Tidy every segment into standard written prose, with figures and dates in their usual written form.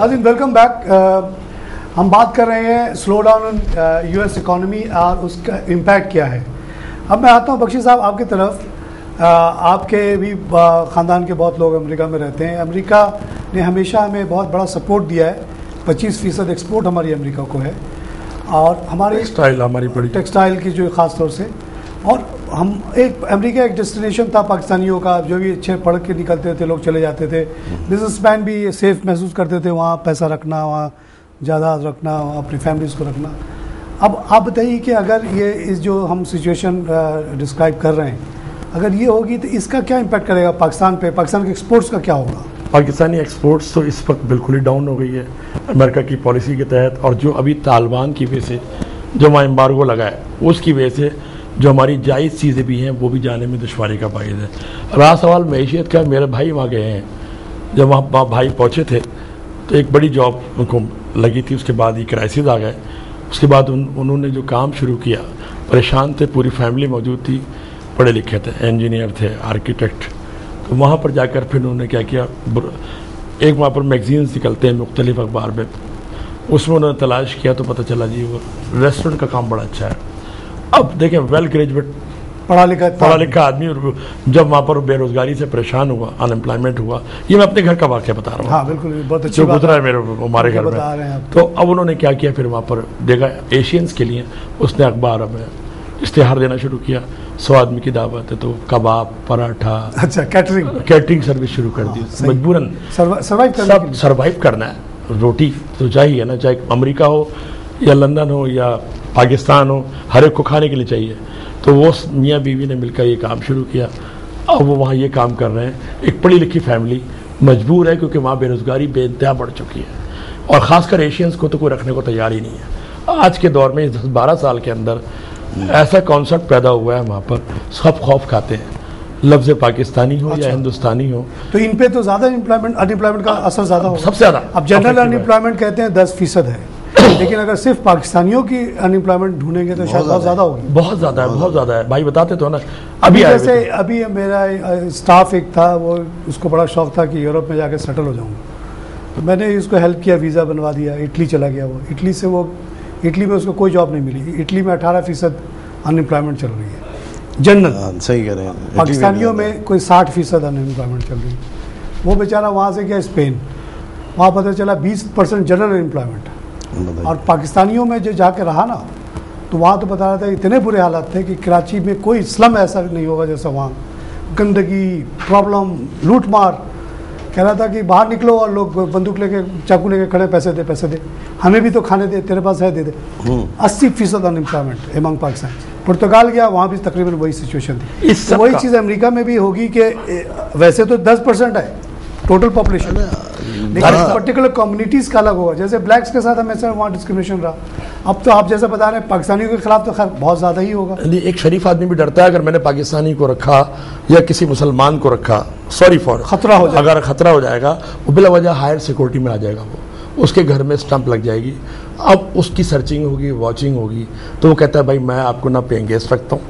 नाज़रीन welcome back. हम बात कर रहे हैं slow down in US economy और उसका इम्पैक्ट क्या है। अब मैं आता हूं बख्शी साहब आपकी तरफ। आपके भी ख़ानदान के बहुत लोग अमेरिका में रहते हैं। अमेरिका ने हमेशा हमें बहुत बड़ा सपोर्ट दिया है। 25% एक्सपोर्ट हमारी अमेरिका को है और हमारी टेक्सटाइल की जो ख़ास तौर से, और हम अमेरिका एक डेस्टिनेशन था पाकिस्तानियों का, जो भी अच्छे पढ़ के निकलते थे लोग चले जाते थे। बिजनेसमैन भी सेफ महसूस करते थे वहाँ पैसा रखना, वहाँ जायदाद रखना, अपनी फैमिलीज को रखना। अब आप बताइए कि अगर ये इस जो हम सिचुएशन डिस्क्राइब कर रहे हैं, अगर ये होगी तो इसका क्या इम्पैक्ट करेगा पाकिस्तान पे? पाकिस्तान के एक्सपोर्ट्स का क्या होगा? पाकिस्तानी एक्सपोर्ट्स तो इस वक्त बिल्कुल ही डाउन हो गई है अमेरिका की पॉलिसी के तहत, और जो अभी तालिबान की वजह से जो वहाँ एम्बार्गो लगा है उसकी वजह से जो हमारी जायज़ चीज़ें भी हैं वो भी जाने में दुश्वारी का बायस है। रहा सवाल मैशियत का, मेरे भाई वहाँ गए हैं, जब वहाँ भाई पहुँचे थे तो एक बड़ी जॉब उनको लगी थी, उसके बाद ये क्राइसिस आ गए। उसके बाद उन्होंने जो काम शुरू किया, परेशान थे, पूरी फैमिली मौजूद थी, पढ़े लिखे थे, इंजीनियर थे, आर्किटेक्ट। तो वहाँ पर जाकर फिर उन्होंने क्या किया, एक वहाँ पर मैगजीन्स निकलते हैं मुख्तलिफ अखबार में, उसमें उन्होंने तलाश किया तो पता चला जी वो रेस्टोरेंट का काम बड़ा अच्छा है। अब देखें वेल ग्रेजुएट पढ़ा लिखा आदमी जब वहाँ पर बेरोजगारी से परेशान हुआ, अनएम्प्लॉयमेंट हुआ, ये मैं अपने घर का वाक़या बता रहा हूँ। हाँ बिल्कुल, बहुत अच्छी जो गुजरा है मेरे हमारे घर में। तो अब उन्होंने क्या किया, फिर वहाँ पर देखा एशियंस के लिए उसने अखबार में इश्तिहार देना शुरू किया, 100 आदमी की दावत है तो कबाब, पराठा, अच्छा कैटरिंग सर्विस शुरू कर दी। मजबूरन सर्वाइव करना है, रोटी तो चाहिए ना, चाहे अमेरिका हो या लंदन हो या पाकिस्तान हो, हर एक को खाने के लिए चाहिए। तो वो मियाँ बीवी ने मिलकर ये काम शुरू किया। अब वो वहाँ ये काम कर रहे हैं। एक पढ़ी लिखी फैमिली मजबूर है क्योंकि वहाँ बेरोज़गारी बेइंतहा बढ़ चुकी है, और ख़ासकर एशियंस को तो कोई रखने को तैयार ही नहीं है। आज के दौर में 10-12 साल के अंदर ऐसा कॉन्सेप्ट पैदा हुआ है, वहाँ पर सब खौफ खाते हैं, लफ्ज़ पाकिस्तानी हो या हिंदुस्तानी हो। तो इन पे तो ज़्यादा अनएम्प्लॉयमेंट का असर ज़्यादा होगा, सबसे ज़्यादा। अब जनरल अनएम्प्लॉयमेंट कहते हैं 10% है, लेकिन अगर सिर्फ पाकिस्तानियों की अनएम्प्लॉयमेंट ढूंढेंगे तो शायद बहुत ज़्यादा होगी। बहुत ज़्यादा है भाई, बताते तो ना। अभी मेरा स्टाफ एक था, वो उसको बड़ा शौक था कि यूरोप में जाकर सेटल हो जाऊंगा, तो मैंने उसको हेल्प किया, वीज़ा बनवा दिया, इटली चला गया। वो इटली में उसको कोई जॉब नहीं मिली। इटली में 18% अनएम्प्लॉयमेंट चल रही है जनरल। सही कह रहे हैं। पाकिस्तानियों में कोई 60% अनएम्प्लॉयमेंट चल रही है। वो बेचारा वहाँ से गया स्पेन, वहाँ पता चला 20% जनरल अनएम्प्लॉयमेंट, और पाकिस्तानियों में जो जाके रहा ना, तो वहाँ तो बता रहा था इतने बुरे हालात थे कि कराची में कोई स्लम ऐसा नहीं होगा जैसा वहाँ। गंदगी, प्रॉब्लम, लूट मार। कह रहा था कि बाहर निकलो और लोग बंदूक लेके, चाकू लेके खड़े, पैसे दे, हमें भी तो खाने दे, तेरे पास है दे दे। 80% अनएम्प्लॉयमेंट एमंग पाकिस्तान। पुर्तगाल गया, वहाँ भी तकरीबन वही सिचुएशन थी। तो वही चीज़ अमेरिका में भी होगी कि वैसे तो 10% है टोटल पॉपुलेशन, लेकिन पर्टिकुलर कम्युनिटीज़ का अलग होगा। जैसे ब्लैक्स के साथ हमेशा वहाँ डिस्क्रिमिनेशन रहा, अब तो आप जैसा बता रहे हैं पाकिस्तानियों के खिलाफ तो खैर बहुत ज़्यादा ही होगा। एक शरीफ आदमी भी डरता है, अगर मैंने पाकिस्तानी को रखा या किसी मुसलमान को रखा, सॉरी फॉर खतरा हो जाएगा, अगर खतरा हो जाएगा, वो बिला वजह हायर सिक्योरिटी में आ जाएगा, वो उसके घर में स्टंप लग जाएगी। अब उसकी सर्चिंग होगी, वॉचिंग होगी, तो वो कहता है भाई मैं आपको ना पेइंग गेस्ट रखता हूँ,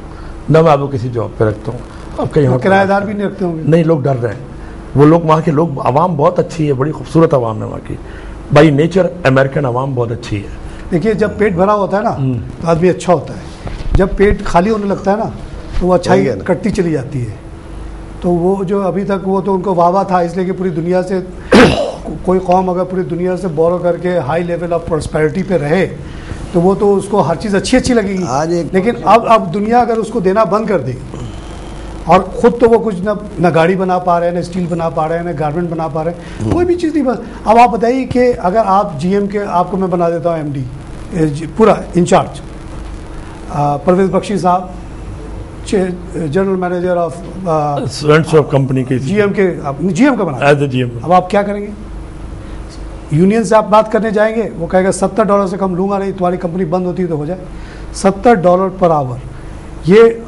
ना मैं आपको किसी जॉब पर रखता हूँ। अब कहीं किराएदार भी नहीं रखते होंगे। नहीं, लोग डर रहे हैं। वो लोग, वहाँ के लोग, आवाम बहुत अच्छी है, बड़ी खूबसूरत आवाम है वहाँ की। बाई नेचर अमेरिकन आवाम बहुत अच्छी है। देखिए जब पेट भरा होता है ना तो आदमी अच्छा होता है, जब पेट खाली होने लगता है ना तो वो अच्छाई कटती चली जाती है। तो वो जो अभी तक वो तो उनको वाह था, इसलिए कि पूरी दुनिया से कोई कौम अगर पूरी दुनिया से बोरो करके हाई लेवल ऑफ प्रॉस्पेरिटी पे रहे तो वो तो उसको हर चीज़ अच्छी लगेगी। लेकिन अब दुनिया अगर उसको देना बंद कर दे, और ख़ुद तो वो कुछ न गाड़ी बना पा रहे हैं, न स्टील बना पा रहे हैं, न गारमेंट बना पा रहे हैं, कोई भी चीज़ नहीं बस। अब आप बताइए कि अगर आप जीएम के, आपको मैं बना देता हूँ एमडी पूरा इंचार्ज, परवेज़ बख्शी साहब जनरल मैनेजर ऑफ कंपनी के, जीएम का बना एज ए जीएम, अब आप क्या करेंगे? यूनियन से आप बात करने जाएंगे, वो कहेगा $70 से कम लूँगा नहीं, तुम्हारी कंपनी बंद होती है तो हो जाए। $70 पर आवर, ये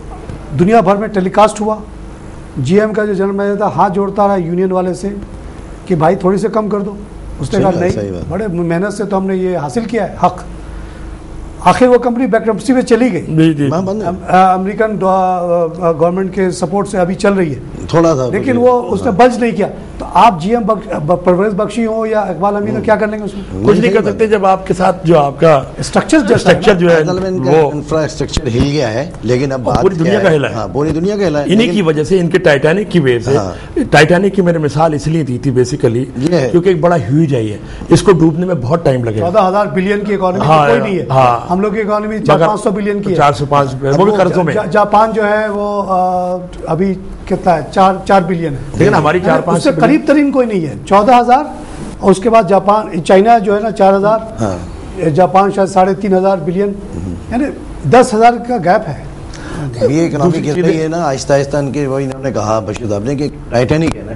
दुनिया भर में टेलीकास्ट हुआ। जीएम का जो जनरल मैनेजर था हाथ जोड़ता रहा यूनियन वाले से कि भाई थोड़ी से कम कर दो। उसने कहा नहीं, बड़े मेहनत से तो हमने ये हासिल किया है हक। आखिर वो कंपनी बैंक्रप्सी में चली गई, जी जी, अमेरिकन गवर्नमेंट के सपोर्ट से अभी चल रही है थोड़ा सा, लेकिन वो उसने बंद नहीं किया। तो आप जीएम परवेज बख्शी हो या इकबाल अमीन हो, क्या कर लेंगे उसमें? कुछ नहीं कर सकते जब आपके साथ जो आपका स्ट्रक्चर जो है वो इंफ्रास्ट्रक्चर हिल गया है। लेकिन अब बात पूरी दुनिया का हिला है, पूरी दुनिया का हिला है इन्हीं की वजह से, इनके टाइटैनिक की वजह से। टाइटैनिक की मैंने मिसाल इसलिए दी थी बेसिकली क्योंकि एक बड़ा ह्यूज है, इसको डूबने में बहुत टाइम लगेगा। 14,000 बिलियन की इकोनॉमी कोई नहीं है, हम लोग की इकोनॉमी 400-500 बिलियन की है, 405, वो भी कर्जों में। जापान जो है वो अभी कितना है, 4 बिलियन है, लेकिन हमारी 4-5 उससे करीब तरीन कोई नहीं है। 14,000 और उसके बाद जापान, चाइना जो है ना 4,000, जापान शायद 3,500 बिलियन, यानी 10,000 का गैप है। ये इकोनॉमी गिर रही है ना आहिस्ता आहिस्ता। इनके वही इन्होंने कहा बशीर साहब ने कि टाइटैनिक है ना,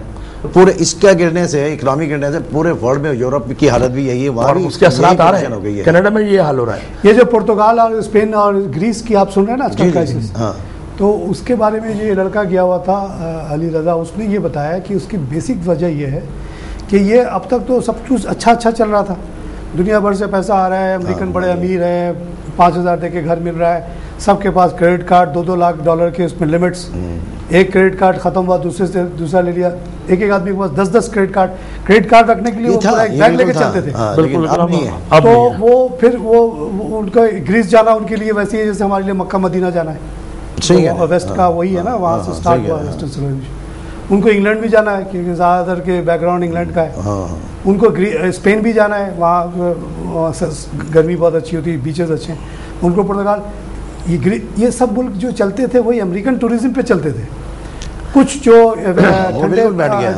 पूरे इसका गिरने से, इकोनॉमी गिरने से पूरे वर्ल्ड में, यूरोप की हालत भी यही है, वहाँ भी उसके असरात आ रहे हैं। कनाडा में ये हाल हो रहा है। ये जो पुर्तगाल और स्पेन और ग्रीस की आप सुन रहे हैं ना आजकल क्राइसिस, तो उसके बारे में ये लड़का गया हुआ था अली रजा, उसने ये बताया कि उसकी बेसिक वजह ये है कि ये अब तक तो सब कुछ अच्छा चल रहा था, दुनिया भर से पैसा आ रहा है, अमेरिकन बड़े अमीर हैं, 5,000 दे के घर मिल रहा है, सबके पास क्रेडिट कार्ड, $2-2 लाख के उसमें लिमिट्स, एक क्रेडिट कार्ड खत्म हुआ दूसरे से दूसरा ले लिया, एक आदमी के पास 10-10 क्रेडिट कार्ड रखने के लिए वो पूरा एक बैग लेके चलते थे। बिल्कुल तो वो फिर वो उनका ग्रीस जाना उनके लिए वैसे ही जैसे हमारे लिए मक्का मदीना जाना है, तो वेस्ट का वही है ना, वहाँ से स्टार्ट हुआ वेस्टर्न सिविलाइजेशन। उनको इंग्लैंड भी जाना है क्योंकि ज़्यादातर के बैकग्राउंड इंग्लैंड का है, उनको स्पेन भी जाना है, वहाँ गर्मी बहुत अच्छी होती है, बीचेस अच्छे हैं, उनको पुर्तगाल, ये सब मुल्क जो चलते थे वही अमेरिकन टूरिज्म पे चलते थे। कुछ जो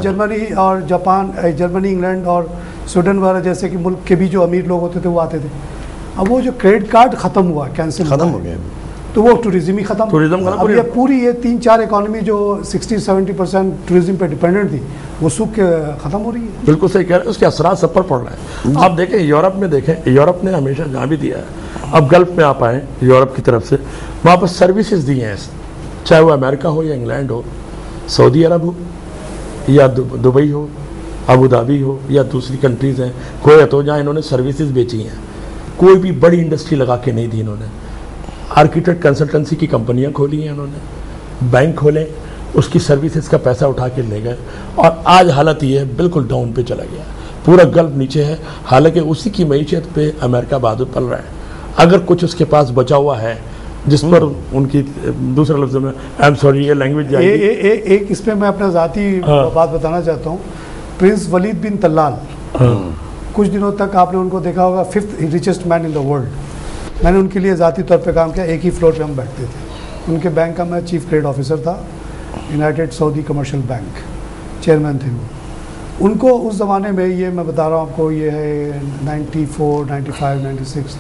जर्मनी और जापान, जर्मनी, इंग्लैंड और स्वीडन वगैरह जैसे कि मुल्क के भी जो अमीर लोग होते थे वो आते थे। अब वो जो क्रेडिट कार्ड ख़त्म हुआ, कैंसिल खत्म हो गया, तो वो टूरिज्म ही खत्म। अब ये पूरी ये 3-4 इकोनॉमी जो 60-70% टूरिज्म पे डिपेंडेंट थी, वो सूख के खत्म हो रही है। बिल्कुल सही कह रहे हैं, उसके असरात सब पर पड़ रहा है। आप देखें यूरोप में, देखें यूरोप ने हमेशा जहाँ भी दिया है, अब गल्फ में आप आए यूरोप की तरफ से, वहाँ पर सर्विसेज दी हैं, चाहे वो अमेरिका हो या इंग्लैंड हो, सऊदी अरब हो या दुबई हो, अबू धाबी हो या दूसरी कंट्रीज़ हैं, कोई तो जहाँ इन्होंने सर्विसेज बेची हैं, कोई भी बड़ी इंडस्ट्री लगा के नहीं दी इन्होंने। आर्किटेक्ट कंसल्टेंसी की कंपनियां खोली हैं इन्होंने, बैंक खोले, उसकी सर्विसेज का पैसा उठा के ले गए, और आज हालत ये है बिल्कुल डाउन पे चला गया, पूरा गल्फ नीचे है। हालांकि उसी की मईशत पे अमेरिका बहादुर पल रहा है। अगर कुछ उसके पास बचा हुआ है जिस पर उनकी, दूसरे लफ्ज़ में, आई एम सॉरी ये लैंग्वेज एक इस पर मैं अपना ज़ाती बात बताना चाहता हूँ। प्रिंस वलीद बिन तल्लाल, कुछ दिनों तक आपने उनको देखा होगा 5th richest man in the world. मैंने उनके लिए ज़ाती तौर पे काम किया, एक ही फ्लोर पे हम बैठते थे। उनके बैंक का मैं चीफ क्रेडिट ऑफिसर था, United Saudi commercial bank chairman थे वो। उनको उस ज़माने में, ये मैं बता रहा हूँ आपको, ये है 94, 95, 96,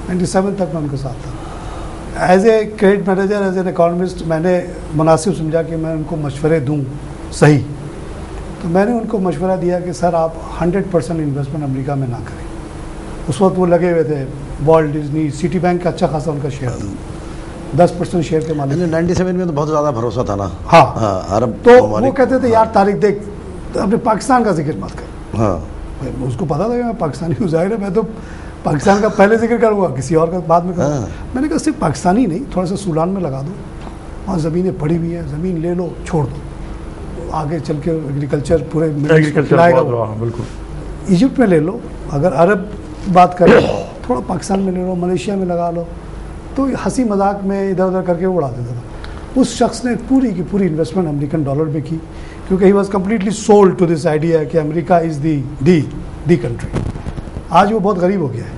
97 तक मैं उनके साथ था। As a credit manager, as an economist, मैंने मुनासिब समझा कि मैं उनको मशवरे दूँ सही। तो मैंने उनको मशवरा दिया कि सर आप 100% इन्वेस्टमेंट अमेरिका में ना करें। उस वक्त वो लगे हुए थे, वॉल्ट डिज्नी, सिटी बैंक का अच्छा खासा उनका शेयर था, 10% शेयर के मालिक। 97 में तो बहुत ज़्यादा भरोसा था ना। हाँ, अरब तो वो कहते थे यार तारिक देख, अपने पाकिस्तान का जिक्र मत कर। हाँ, उसको पता था कि मैं पाकिस्तानी हूँ, जाहिर है मैं तो पाकिस्तान का पहले जिक्र करूँगा, किसी और का बाद में करूँगा। मैंने कहा सिर्फ पाकिस्तानी नहीं, थोड़ा सा सूडान में लगा दो, वहाँ ज़मीनें पड़ी हुई हैं, ज़मीन ले लो, छोड़ दो, आगे चल के एग्रीकल्चर पूरे लाएगा। बिल्कुल इजिप्ट में ले लो, अगर अरब बात करें थोड़ा पाकिस्तान में ले लो, मलेशिया में लगा लो। तो हंसी मजाक में इधर उधर करके उड़ा देता था। उस शख्स ने पूरी की पूरी इन्वेस्टमेंट अमेरिकन डॉलर में की, क्योंकि he was completely sold to this idea कि अमेरिका इज़ दी कंट्री। आज वो बहुत गरीब हो गया है,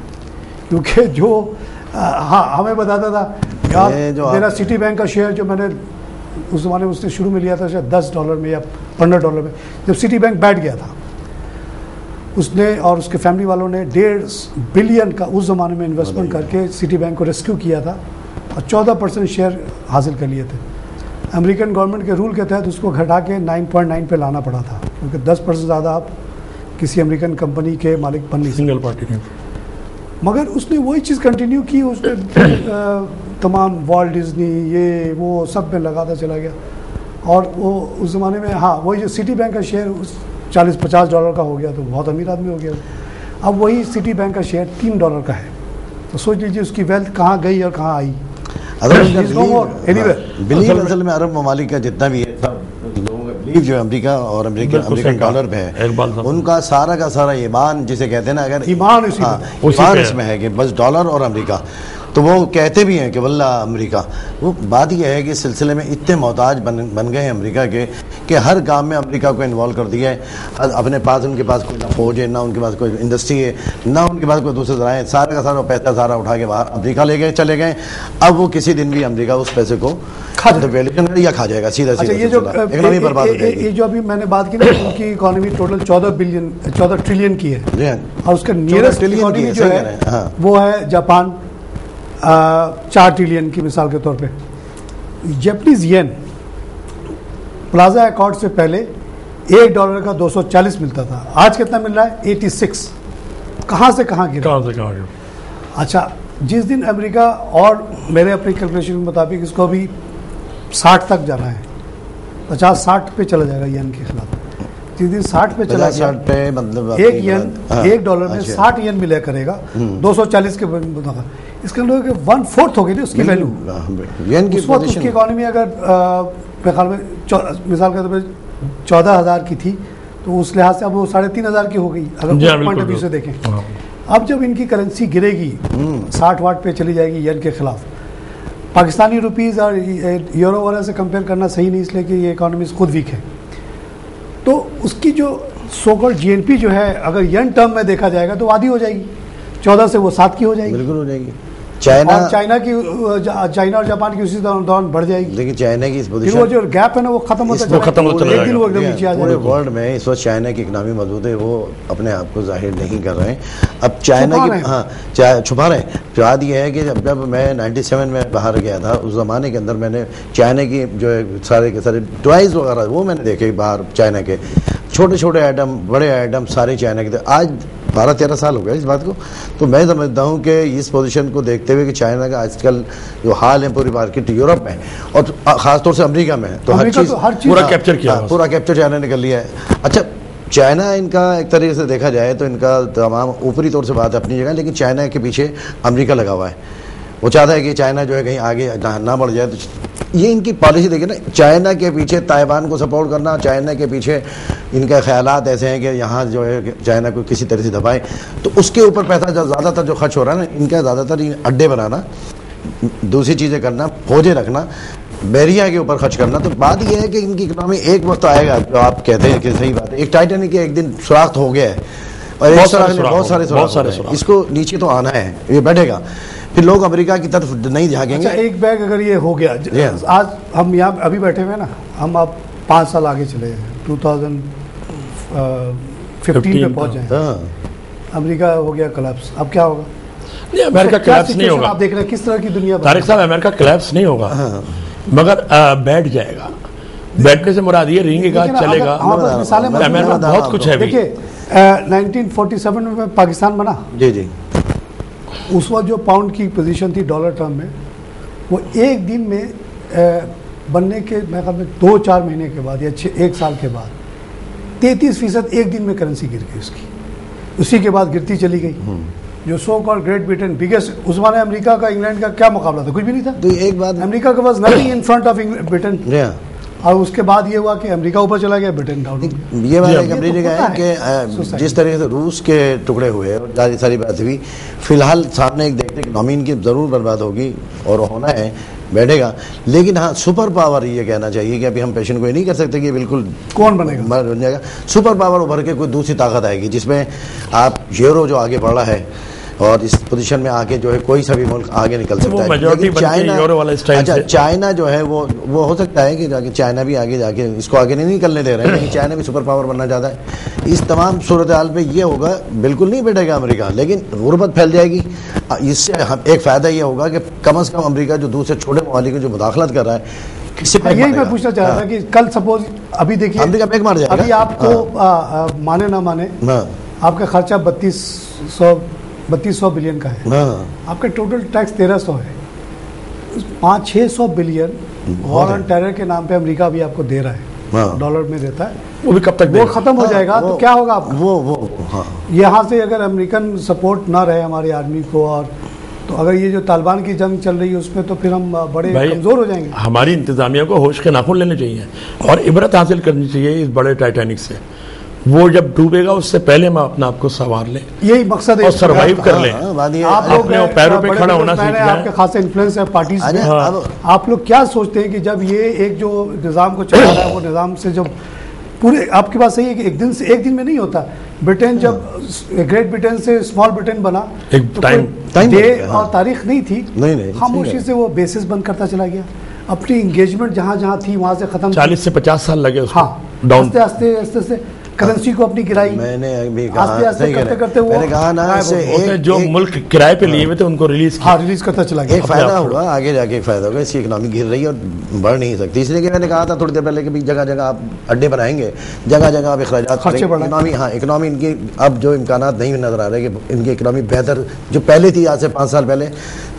क्योंकि जो हाँ हमें बताता था यार, मेरा सिटी बैंक का शेयर जो मैंने उस ज़माने में उसने शुरू में लिया था शायद $10 में या $15 में, जब सिटी बैंक बैठ गया था उसने और उसके फैमिली वालों ने 1.5 बिलियन का उस ज़माने में इन्वेस्टमेंट करके सिटी बैंक को रेस्क्यू किया था और 14% शेयर हासिल कर लिए थे। अमेरिकन गवर्नमेंट के रूल के तहत उसको घटा के 9.9 पे लाना पड़ा था, क्योंकि 10% ज़्यादा आप किसी अमेरिकन कंपनी के मालिक बन नहीं, सिंगल पार्टी नहीं। मगर उसने वही चीज़ कंटिन्यू की, उसने तमाम वॉल्ट डिज्नी ये वो सब में लगाता चला गया। और वो उस ज़माने में हाँ वही जो सिटी बैंक का शेयर $40-50 का हो गया तो बहुत अमीर आदमी हो गया। अब वही सिटी बैंक का शेयर $3 का है। तो सोच लीजिए उसकी वेल्थ कहाँ गई और कहाँ आई। बिलीव असल में अरब ममालिक का जितना भी है सब लोगों का बिलीव जो अमेरिका और अमेरिकन डॉलर पे है, उनका सारा का सारा ईमान जिसे कहते हैं ना, अगर ईमान इसमें है कि बस डॉलर और अमेरिका, तो वो कहते भी हैं कि वल्ला अमेरिका। वो बात यह है कि इस सिलसिले में इतने मोहताज बन गए हैं अमेरिका के कि हर काम में अमेरिका को इन्वॉल्व कर दिया है। अपने पास उनके पास कोई फौज है, ना उनके पास कोई इंडस्ट्री है, ना उनके पास कोई दूसरे जराए, सारा का सारा पैसा सारा उठा के बाहर अमेरिका ले गए, चले गए। अब वो किसी दिन भी अमेरिका उस पैसे को खा जाएगा सीधा सीधा। ये जो इकोनॉमी बर्बाद हो जाएगी। ये जो अभी मैंने बात की ना, उनकी इकोनॉमी टोटल 14 ट्रिलियन की है, और उसका नियरेस्ट इकोनॉमी जो है वो है जापान, 4 ट्रिलियन की मिसाल के तौर पे। जैपनीज येन प्लाजा अकॉर्ड से पहले $1 का 240 मिलता था, आज कितना मिल रहा है? 86। कहाँ से कहाँ गिरा? अच्छा, जिस दिन अमेरिका, और मेरे अपनी कैलकुलेशन के मुताबिक इसको अभी 60 तक जाना है, 50-60 पे चला जाएगा येन के खिलाफ। जिस दिन 60 पे चला गया, मतलब $1 में 60 येन मिला करेगा 240 के मुताबिक। इसका मतलब कि 1/4 हो गई ना उसकी वैल्यू। उस वक्त उसकी इकोनॉमी अगर मेरे ख्याल में मिसाल के तौर पर 14,000 की थी, तो उस लिहाज से अब वो 3,500 की हो गई, अगर उस पॉइंट ऑफ व्यू से देखें। अब जब इनकी करेंसी गिरेगी, 60 पे चली जाएगी येन के खिलाफ, पाकिस्तानी रुपीज़ और यूरो वगैरह से कंपेयर करना सही नहीं, इसलिए कि ये इकोनॉमीज खुद वीक है। तो उसकी जो सोकॉल्ड जीएनपी जो है, अगर येन टर्म में देखा जाएगा तो आधी हो जाएगी, 14 से वो 7 की हो जाएगी, बिल्कुल हो जाएगी। चाइना और जापान की उसी दौरान बढ़ जाएगी। लेकिन चाइना की इस पोजीशन, वो जो गैप है ना, वो खत्म होता चला जाएगा, एक दिन वो एकदम नीचे आ जाएगा। पूरे वर्ल्ड में इस वक्त चाइना की इकोनॉमी मौजूद है, वो अपने आप को जाहिर नहीं कर रहे हैं। अब चाइना की छुपा रहे हैं। बात यह है कि जब मैं 97 में बाहर गया था, उस ज़माने के अंदर मैंने चाइना की जो है सारे के सारे टॉयज़ वगैरह वो मैंने देखे बाहर, चाइना के छोटे छोटे आइटम, बड़े आइटम सारे चाइना के थे। आज 12-13 साल हो गए इस बात को। तो मैं समझता हूँ कि इस पोजीशन को देखते हुए कि चाइना का आजकल जो हाल है पूरी मार्केट यूरोप में और ख़ासतौर से अमेरिका में, तो हर चीज़ पूरा कैप्चर किया, पूरा कैप्चर चाइना ने कर लिया है। अच्छा, चाइना इनका एक तरीके से देखा जाए तो इनका तमाम ऊपरी तौर से बात है अपनी जगह, लेकिन चाइना के पीछे अमेरिका लगा हुआ है। वो चाहता है कि चाइना जो है कहीं आगे ना बढ़ जाए। तो ये इनकी पॉलिसी देखिए ना, चाइना के पीछे ताइवान को सपोर्ट करना, चाइना के पीछे इनका ख्यालात ऐसे हैं कि यहाँ जो है चाइना को किसी तरह से दबाए, तो उसके ऊपर पैसा ज़्यादातर जो खर्च हो रहा है ना, इनका ज़्यादातर अड्डे बनाना, दूसरी चीज़ें करना, फौजें रखना, बैरिया के ऊपर खर्च करना। तो बात यह है कि इनकी इकनॉमी एक वक्त आएगा, जो आप कहते हैं कि सही बात है, एक टाइटैनिक एक दिन सुराख हो गया है और बहुत सारे सुराख, इसको नीचे तो आना है, ये बैठेगा, फिर लोग अमेरिका की तरफ नहीं झाँकेंगे। अच्छा, एक बैग अगर ये हो गया, आज हम यहाँ अभी बैठे हुए ना, हम अब 5 साल आगे चले गए, 2015 में पहुँच जाए, अमेरिका हो गया कोलैप्स, अब क्या होगा? नहीं, अमेरिका कोलैप्स नहीं होगा। आप देख रहे हैं किस तरह की दुनिया। तारिक साहब, अमेरिका कोलैप्स नहीं होगा, मगर बैठ जाएगा। बैठने से मुराद ये रहेगा, चलेगा। अमेरिका बहुत कुछ है। देखिए 1947 में पाकिस्तान बना, जी, उस वक्त जो पाउंड की पोजीशन थी डॉलर टर्म में, वो एक दिन में बनने के मैं ख्याल में 2-4 महीने के बाद या 1 साल के बाद 33% एक दिन में करेंसी गिर गई उसकी। उसी के बाद गिरती चली गई। जो so called great Britain biggest, उस माने अमेरिका का इंग्लैंड का क्या मुकाबला था? कुछ भी नहीं था। तो एक बात, अमेरिका के पास nothing in front of Britain. और उसके बाद ये हुआ कि अमेरिका ऊपर चला गया, ब्रिटेन डाउन। ये बात एक अपनी जगह है कि जिस तरीके से रूस के टुकड़े हुए और सारी बात हुई, फिलहाल सामने एक देखते इकनॉमी इनकी ज़रूर बर्बाद होगी और होना है, बैठेगा। लेकिन हाँ, सुपर पावर ये कहना चाहिए कि अभी हम पेशेंट को ये नहीं कर सकते कि बिल्कुल कौन बनेगा, बन जाएगा। सुपर पावर उभर के कोई दूसरी ताकत आएगी जिसमें आप यूरो जो आगे बढ़ रहा है और इस पोजीशन में आके जो है कोई सा भी मुल्क आगे निकल सकता है। लेकिन चाइना, अच्छा चाइना जो है वो हो सकता है कि जाके चाइना भी आगे जाके इसको आगे नहीं निकलने दे रहे हैं, लेकिन चाइना भी सुपर पावर बनना चाहता है। इस तमाम सूरत हाल पे ये होगा, बिल्कुल नहीं बैठेगा अमेरिका, लेकिन गुर्बत फैल जाएगी। इससे एक फ़ायदा ये होगा कि कम से कम अमेरिका जो दूसरे छोटे ममालिक जो मुदाखलत कर रहा है, यही मैं पूछना चाह रहा था कि कल सपोज अभी देखिए अमेरिका पैक मार जाएगा। अभी आपको माने ना माने आपका खर्चा 3200 बिलियन का है, आपका टोटल टैक्स 1300 है। 500-600 बिलियन वॉर ऑन टेरर के नाम पे अमेरिका भी आपको दे रहा है, डॉलर में देता है। वो भी कब तक वो खत्म हो जाएगा तो क्या होगा आपका? वो यहाँ से अगर अमेरिकन सपोर्ट ना रहे हमारी आर्मी को और तो अगर ये जो तालिबान की जंग चल रही है उसमें तो फिर हम बड़े कमज़ोर हो जाएंगे। हमारी इंतज़ामिया को होश के नाखून लेने चाहिए और इबरत हासिल करनी चाहिए इस बड़े टाइटैनिक से। वो जब डूबेगा उससे पहले हम अपना आपको संवार लें, यही मकसद है, और सरवाइव कर लें। आप लोग अपने पैरों पे खड़ा होना सीख जाएं। आपके खासे इन्फ्लुएंस है पार्टीज में। आप लोग क्या सोचते हैं कि जब ये एक जो निज़ाम को चला रहा है वो निज़ाम से जब पूरे, आपके पास सही है कि एक दिन में नहीं होता। ब्रिटेन जब ग्रेट ब्रिटेन से स्मॉल ब्रिटेन बना एक तो टाइम डे और तारीख नहीं थी, नहीं खामोशी से वो बेसिस बंद करता चला गया। अपनी इंगेजमेंट जहाँ जहाँ थी वहाँ से खत्म। 40 से 50 साल लगे उसको। हाँ, आस्ते आस्ते करेंसी को अपनी गिराई। मैंने अभी कहा, आस्ते आस्ते करते करते वो मैंने कहा ना, जो मुल्क किराए पे लिए हुए थे उनको रिलीज किया। हाँ, रिलीज करता चला गया। एक फायदा हुआ, आगे जाके एक फायदा होगा। इसकी इकोनॉमी गिर रही है और बढ़ नहीं सकती, इसलिए कि मैंने कहा था थोड़ी देर पहले कि जगह जगह आप अड्डे बनाएंगे, जगह जगह आप अखराजात खर्चे बढ़ाएंगे। इकोनॉमी, हाँ इकोनॉमी इनकी अब जो इम्कानात नहीं नजर आ रहे कि इनकी इकोनॉमी बेहतर जो पहले थी आज से 5 साल पहले,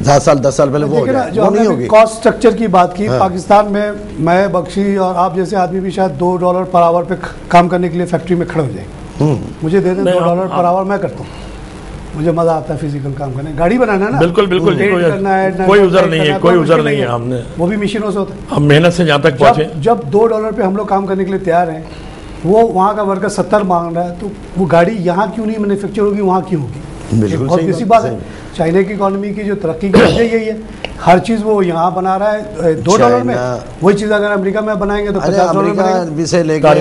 10 साल पहले वो नहीं होगी। कॉस्ट स्ट्रक्चर की बात की, पाकिस्तान में मैं, बख्शी और आप जैसे आदमी भी शायद $2 पर आवर पे काम करने के लिए फैक्ट्री में खड़े हो जाएंगे। मुझे दे दें $2 पर आवर, मैं करता हूँ। मुझे मजा आता है फिजिकल काम करने, गाड़ी बनाना है ना। बिल्कुल कोई उजर नहीं है, कोई उजर नहीं है। हमने वो भी मशीनों से होता है। हम मेहनत से जहाँ तक पहुँचे। जब $2 पे हम लोग काम करने के लिए तैयार हैं, वो वहाँ का वर्कर 70 मांग रहा है, तो वो गाड़ी यहाँ क्यों नहीं मैन्युफैक्चर होगी, वहाँ क्यों होगी? बहुत इसी बात है। चाइना की इकोनॉमी की जो तरक्की की वजह यही है, हर चीज वो यहाँ बना रहा है $2 में। वही चीज अगर अमेरिका में बनाएंगे तो $50 से लेकर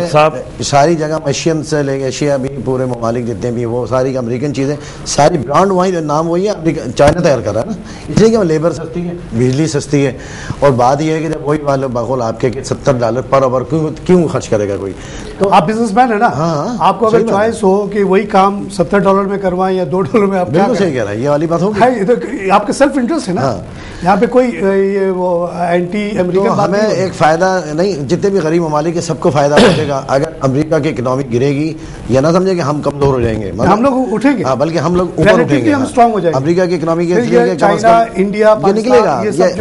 सारी जगह मशीन से लेकर एशिया भी, पूरे ममालिक जितने भी वो सारी अमेरिकन चीजें, सारी ब्रांड वही, नाम वही है, चाइना तैयार कर रहा है ना। इसलिए कि लेबर सस्ती है, बिजली सस्ती है, और बात यह है कि जब वही वाले बकौल आपके $70 पर आवर क्यों खर्च करेगा कोई? तो आप बिजनेसमैन है ना। हाँ, आपको अगर चॉइस हो कि वही काम $70 में करवाएं या $2 में, आप बिल्कुल सही कह रहा है, ये वाली बात होगी। आपका सेल्फ इंटरेस्ट है ना। यहाँ पे कोई ये वो एंटी अमेरिकन तो हमें एक फायदा नहीं, जितने भी गरीब ममालिक है सबको फायदा पहुंचेगा। अगर अमेरिका की इकोनॉमी गिरेगी, या ना समझे कि हम कमजोर हो जाएंगे, हम लोग उठेंगे। हाँ, बल्कि हम लोग ऊपर उठेंगे, हम स्ट्रांग हो जाएंगे। अमेरिका की इकोनॉमी चाइना, इंडिया, निकलेगा।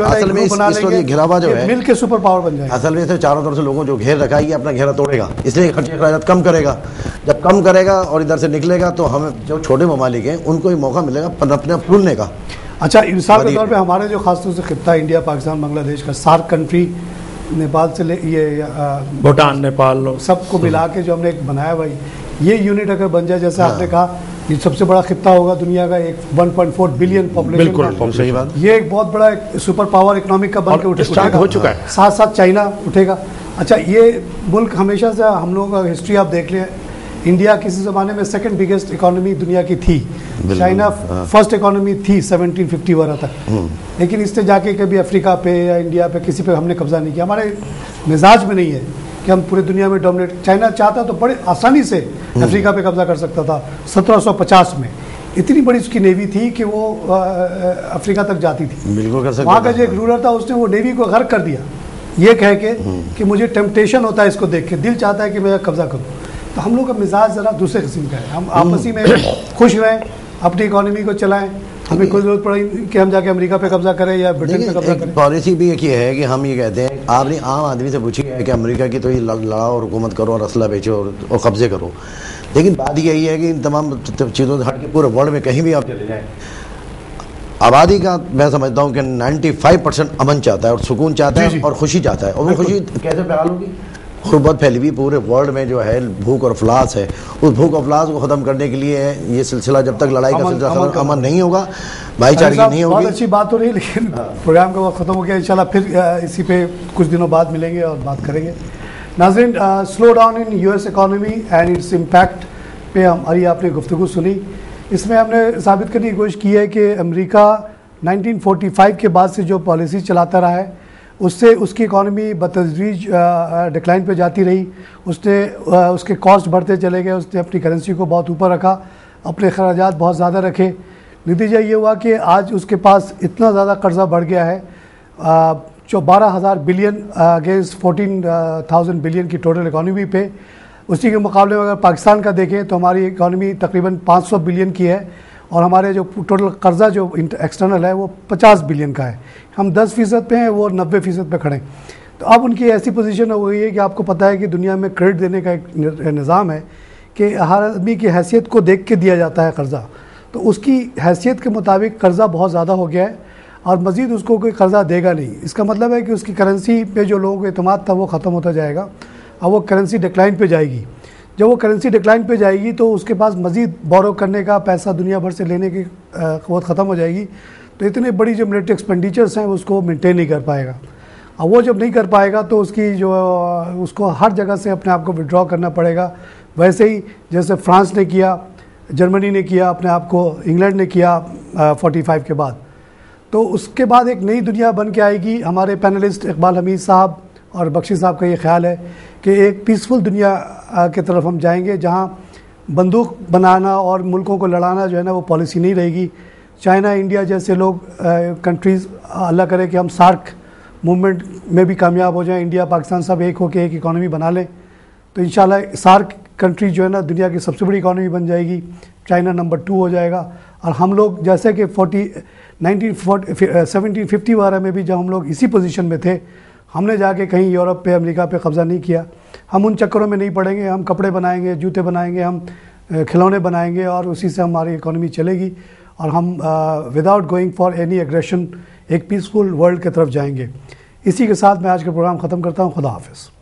असल में इस घिरावा जो है मिल के सुपर पावर बन जाएगा। असल में चारों तरफ से लोगों जो घेर रखा है अपना घेरा तोड़ेगा, इसलिए खर्चे अखराजात कम करेगा। जब कम करेगा और इधर से निकलेगा तो हमें जो छोटे ममालिक हैं उनको ही मौका मिलेगा पनपने फूलने का। अच्छा, मिसाल के तौर पे हमारे जो खासतौर से खित्ता इंडिया, पाकिस्तान, बांग्लादेश का सार्क कंट्री, नेपाल से ले ये भूटान, नेपाल सबको मिला के जो हमने एक बनाया भाई, ये यूनिट अगर बन जाए, जैसे आपने कहा, ये सबसे बड़ा खित्ता होगा दुनिया का, एक 1.4 बिलियन पॉपुलेशन। बिल्कुल सही बात। ये एक बहुत बड़ा सुपर पावर इकोनॉमिक का बन के उठेगा, हो चुका है। साथ साथ चाइना उठेगा। अच्छा, ये मुल्क हमेशा से हम लोगों का हिस्ट्री आप देख लें, इंडिया किसी ज़माने में सेकंड बिगेस्ट इकोनॉमी दुनिया की थी, चाइना फर्स्ट इकोनॉमी थी 1750 वगैरह तक। लेकिन इससे जाके कभी अफ्रीका पे या इंडिया पे किसी पे हमने कब्जा नहीं किया। हमारे मिजाज में नहीं है कि हम पूरी दुनिया में डोमिनेट। चाइना चाहता तो बड़े आसानी से अफ्रीका पे कब्जा कर सकता था। 1750 में इतनी बड़ी उसकी नेवी थी कि वो अफ्रीका तक जाती थी। बिल्कुल कर सकता। वहाँ का जो एक रूलर था उसने वो नेवी को गर्क कर दिया, ये कह के कि मुझे टेम्पटेशन होता है इसको देख के, दिल चाहता है कि मैं कब्जा करूँ। तो हम लोग का मिजाज ज़रा दूसरे किस्म का है। हम आपसी में खुश रहें, अपनी इकोनॉमी को चलाएं, हमें कोई जरूरत पड़ी कि हम जाके अमेरिका पे कब्जा करें या ब्रिटेन पे कब्जा करें। पॉलिसी भी एक ये है कि हम ये कहते हैं, आपने आम आदमी से पूछी है कि अमेरिका की तो ये लड़ाओ और हुकूमत करो और असला बेचो और कब्जे करो, लेकिन बात यही है कि इन तमाम चीज़ों से हट के पूरे वर्ल्ड में कहीं भी आप चले जाएँ, आबादी का मैं समझता हूँ कि 95% अमन चाहता है और सुकून चाहता है और खुशी चाहता है। और वो खुशी कैसे प्यार होगी? गुर्बत फैली हुई पूरे वर्ल्ड में जो है, भूख और अफलास है, उस भूख और अफलास को ख़त्म करने के लिए ये सिलसिला, जब तक लड़ाई का सिलसिला अमन नहीं होगा, भाईचारे की नहीं होगी। बहुत अच्छी बात हो रही है, लेकिन प्रोग्राम का वक्त ख़त्म हो गया। इंशाल्लाह फिर इसी पे कुछ दिनों बाद मिलेंगे और बात करेंगे। नाज़रीन, slow down in US economy and its impact पे हमारी आपने गुफ्तगू सुनी। इसमें हमने साबित करने की कोशिश की है कि अमेरिका 1945 के बाद से जो पॉलिसी चलाता रहा है, उससे उसकी इकॉनमी बतदरीज डिक्लाइन पे जाती रही। उसके कॉस्ट बढ़ते चले गए, उसने अपनी करेंसी को बहुत ऊपर रखा, अपने खर्चात बहुत ज़्यादा रखे। नतीजा ये हुआ कि आज उसके पास इतना ज़्यादा कर्जा बढ़ गया है, जो 12,000 बिलियन अगेंस्ट 14,000 बिलियन की टोटल इकॉनमी पे। उसी के मुकाबले में अगर पाकिस्तान का देखें तो हमारी इकॉनमी तकरीबन 500 बिलियन की है और हमारे जो टोटल कर्जा जो एक्सटर्नल है वो 50 बिलियन का है। हम 10% पे हैं, वो 90% पे खड़े हैं। तो अब उनकी ऐसी पोजीशन हो गई है कि आपको पता है कि दुनिया में क्रेडिट देने का एक निज़ाम है कि हर आदमी की हैसियत को देख के दिया जाता है कर्जा। तो उसकी हैसियत के मुताबिक कर्ज़ा बहुत ज़्यादा हो गया है और मज़ीद उसको कोई कर्ज़ा देगा नहीं। इसका मतलब है कि उसकी करेंसी पे जो लोगों को एतमाद था वो ख़त्म होता जाएगा और वो करेंसी डिक्लाइन पे जाएगी। जब वो करेंसी डिक्लाइन पे जाएगी तो उसके पास मज़ीद बोरो करने का पैसा दुनिया भर से लेने की क़ुव्वत ख़त्म हो जाएगी। तो इतने बड़ी जो मिलिट्री एक्सपेंडिचर्स हैं उसको मेंटेन नहीं कर पाएगा। और वो जब नहीं कर पाएगा तो उसकी जो उसको हर जगह से अपने आप को विड्रॉ करना पड़ेगा। वैसे ही जैसे फ्रांस ने किया, जर्मनी ने किया अपने आप को, इंग्लैंड ने किया 45 के बाद। तो उसके बाद एक नई दुनिया बन के आएगी। हमारे पैनलिस्ट इकबाल हमीद साहब और बख्शी साहब का ये ख्याल है कि एक पीसफुल दुनिया की तरफ हम जाएंगे जहां बंदूक बनाना और मुल्कों को लड़ाना जो है ना वो पॉलिसी नहीं रहेगी। चाइना, इंडिया जैसे लोग कंट्रीज़, अल्लाह करे कि हम सार्क मूवमेंट में भी कामयाब हो जाएं, इंडिया पाकिस्तान सब एक होकर एक इकॉनमी बना लें तो इंशाल्लाह सार्क कंट्री जो है ना दुनिया की सबसे बड़ी इकॉनमी बन जाएगी। चाइना नंबर 2 हो जाएगा। और हम लोग जैसे कि 1750 वगैरह में भी जब हम लोग इसी पोजीशन में थे, हमने जाके कहीं यूरोप पे, अमेरिका पे कब्ज़ा नहीं किया। हम उन चक्करों में नहीं पड़ेंगे। हम कपड़े बनाएंगे, जूते बनाएंगे, हम खिलौने बनाएंगे और उसी से हमारी इकॉनमी चलेगी और हम without going for any aggression एक पीसफुल वर्ल्ड की तरफ जाएंगे। इसी के साथ मैं आज का प्रोग्राम ख़त्म करता हूँ। खुदा हाफिज़।